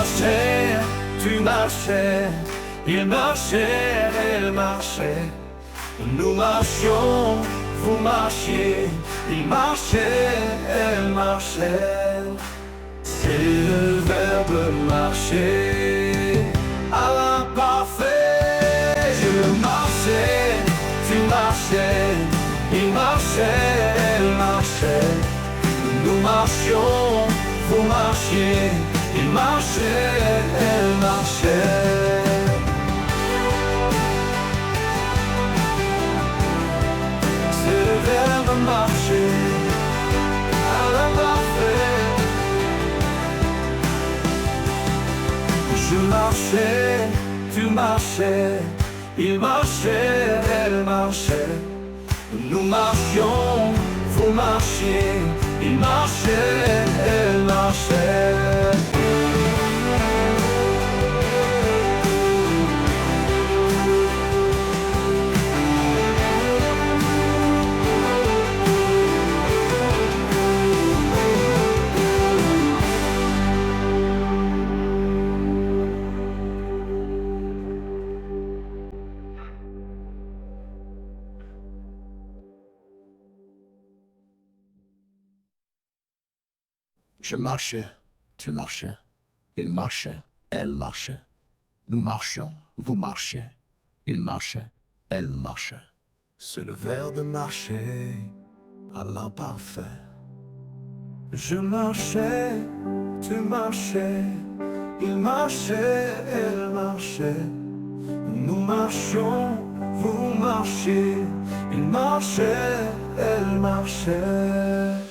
marchais, tu marchais, il marchait, elle marchait. Nous marchions, vous marchiez, il marchait, elle marchait. C'est le verbe marcher à l'imparfait. Je marchais, tu marchais, il marchait, elle marchait. Nous marchions, vous marchiez, il marchait, elle marchait. C'est le verbe marcher à l'imparfait. Je marchais, tu marchais, il marchait, elle marchait. Nous marchions, vous marchiez, il marchait, elle marchait. Je marchais, tu marchais, il marchait, elle marchait. Nous marchions, vous marchiez, il marchait, elle marchait. C'est le verbe marcher à l'imparfait. Je marchais, tu marchais, il marchait, elle marchait. Nous marchions, vous marchiez, il marchait, elle marchait.